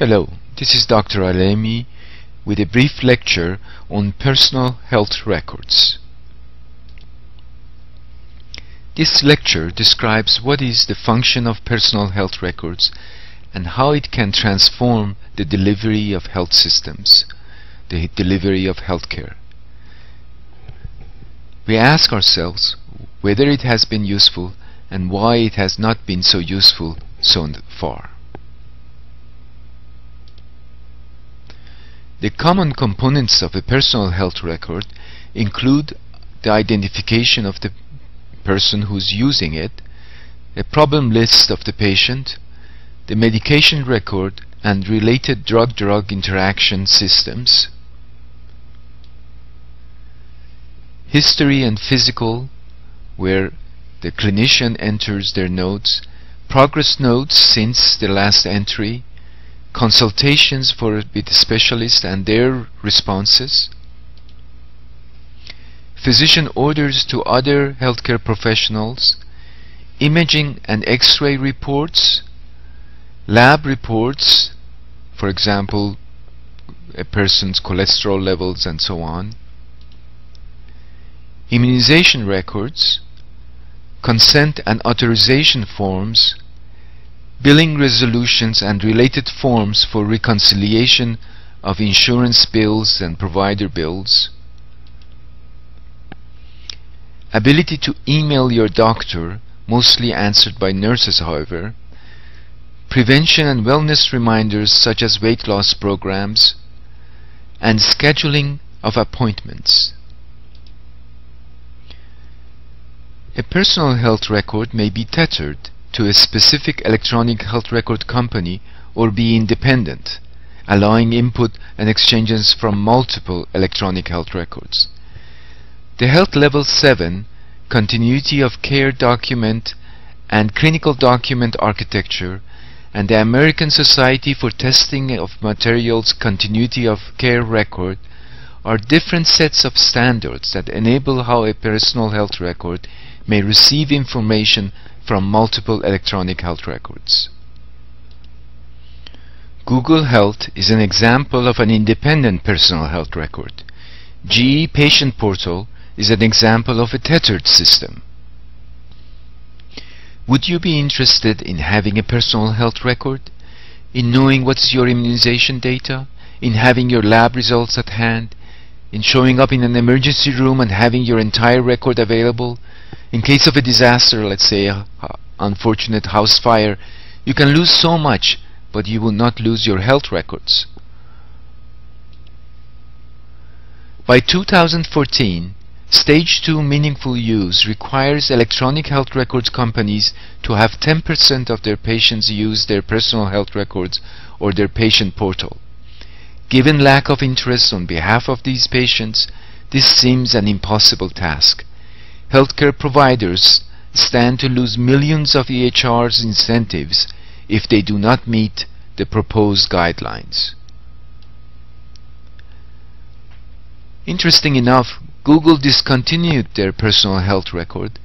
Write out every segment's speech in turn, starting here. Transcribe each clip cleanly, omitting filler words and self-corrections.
Hello, this is Dr. Alemi with a brief lecture on personal health records. This lecture describes what is the function of personal health records and how it can transform the delivery of health systems, the delivery of healthcare. We ask ourselves whether it has been useful and why it has not been so useful so far. The common components of a personal health record include the identification of the person who's using it, a problem list of the patient, the medication record, and related drug-drug interaction systems, history and physical, where the clinician enters their notes, progress notes since the last entry, consultations with the specialist and their responses, physician orders to other healthcare professionals, imaging and X-ray reports, lab reports, for example, a person's cholesterol levels and so on, immunization records, consent and authorization forms, billing resolutions and related forms for reconciliation of insurance bills and provider bills, ability to email your doctor, mostly answered by nurses however, prevention and wellness reminders such as weight loss programs, and scheduling of appointments. A personal health record may be tethered to a specific electronic health record company or be independent, allowing input and exchanges from multiple electronic health records. The Health Level 7 Continuity of Care Document and Clinical Document Architecture and the American Society for Testing of Materials Continuity of Care Record are different sets of standards that enable how a personal health record may receive information from multiple electronic health records. Google Health is an example of an independent personal health record. GE Patient Portal is an example of a tethered system. Would you be interested in having a personal health record? In knowing what's your immunization data? In having your lab results at hand? In showing up in an emergency room and having your entire record available? In case of a disaster, let's say an unfortunate house fire, you can lose so much, but you will not lose your health records. By 2014, Stage 2 meaningful use requires electronic health records companies to have 10% of their patients use their personal health records or their patient portal. Given lack of interest on behalf of these patients, this seems an impossible task. Healthcare providers stand to lose millions of PHRs incentives if they do not meet the proposed guidelines. Interesting enough, Google discontinued their personal health record.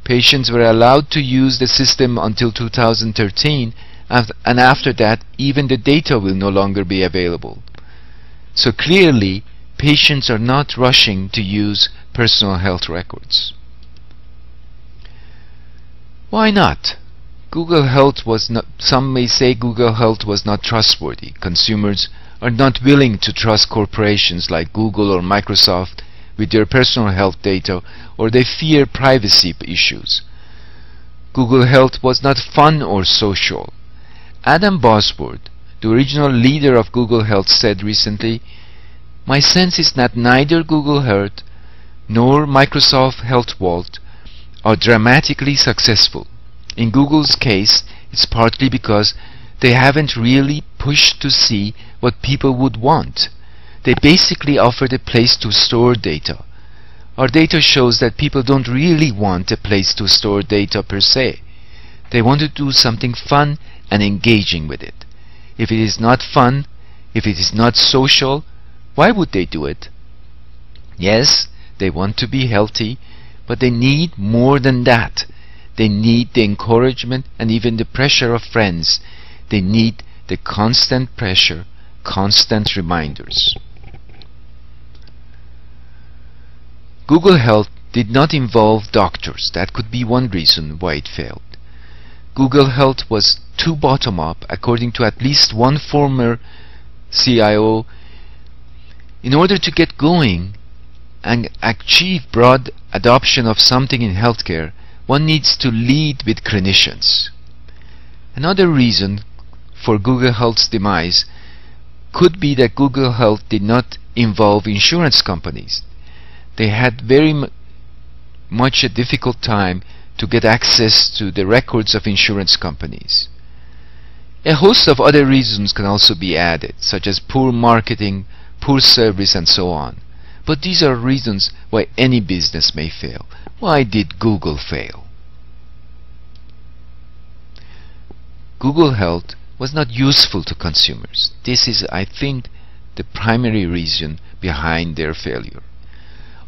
Patients were allowed to use the system until 2013, and after that even the data will no longer be available. So clearly, patients are not rushing to use personal health records. Why not? Google Health was not, some may say Google Health was not trustworthy. Consumers are not willing to trust corporations like Google or Microsoft with their personal health data, or they fear privacy issues. Google Health was not fun or social. Adam Bosworth, the original leader of Google Health, said recently, "My sense is that neither Google Health nor Microsoft Health Vault are dramatically successful. In Google's case, it's partly because they haven't really pushed to see what people would want. They basically offered a place to store data. Our data shows that people don't really want a place to store data per se. They want to do something fun and engaging with it. If it is not fun, if it is not social, why would they do it? Yes, they want to be healthy, but they need more than that. They need the encouragement and even the pressure of friends. They need the constant pressure, constant reminders. Google Health did not involve doctors. That could be one reason why it failed. Google Health was too bottom-up, according to at least one former CIO. In order to get going and achieve broad adoption of something in healthcare, one needs to lead with clinicians. Another reason for Google Health's demise could be that Google Health did not involve insurance companies. They had very much a difficult time to get access to the records of insurance companies. A host of other reasons can also be added, such as poor marketing, poor service, and so on. But these are reasons why any business may fail. Why did Google fail? Google Health was not useful to consumers. This is, I think, the primary reason behind their failure.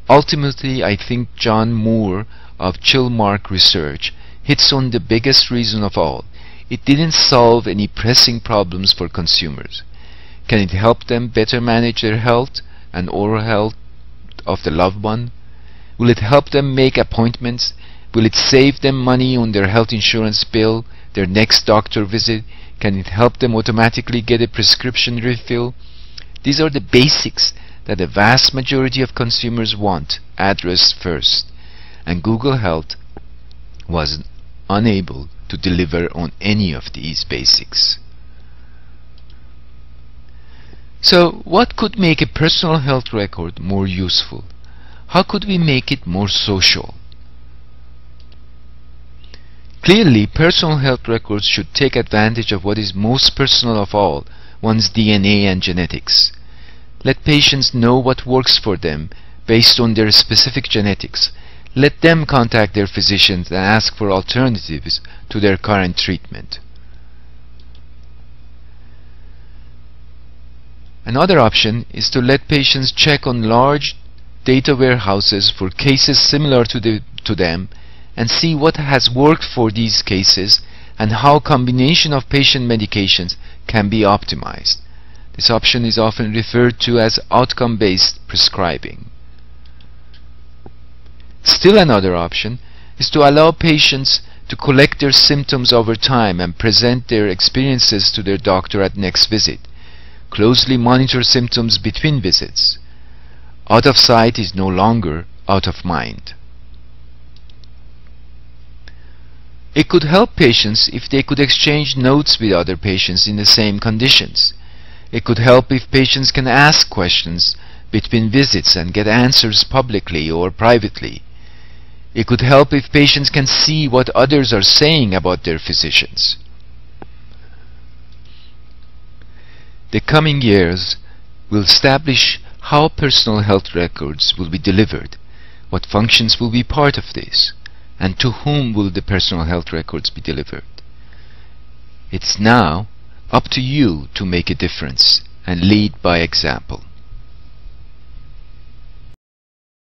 Ultimately, I think John Moore of Chilmark Research hits on the biggest reason of all. It didn't solve any pressing problems for consumers. Can it help them better manage their health and oral health of the loved one? Will it help them make appointments? Will it save them money on their health insurance bill, their next doctor visit? Can it help them automatically get a prescription refill? These are the basics that the vast majority of consumers want addressed first, and Google Health was unable to deliver on any of these basics. So, what could make a personal health record more useful? How could we make it more social? Clearly, personal health records should take advantage of what is most personal of all, one's DNA and genetics. Let patients know what works for them based on their specific genetics. Let them contact their physicians and ask for alternatives to their current treatment. Another option is to let patients check on large data warehouses for cases similar to them and see what has worked for these cases and how combination of patient medications can be optimized. This option is often referred to as outcome-based prescribing. Still another option is to allow patients to collect their symptoms over time and present their experiences to their doctor at next visit. Closely monitor symptoms between visits. Out of sight is no longer out of mind. It could help patients if they could exchange notes with other patients in the same conditions. It could help if patients can ask questions between visits and get answers publicly or privately. It could help if patients can see what others are saying about their physicians. The coming years will establish how personal health records will be delivered, what functions will be part of this, and to whom will the personal health records be delivered. It's now up to you to make a difference and lead by example.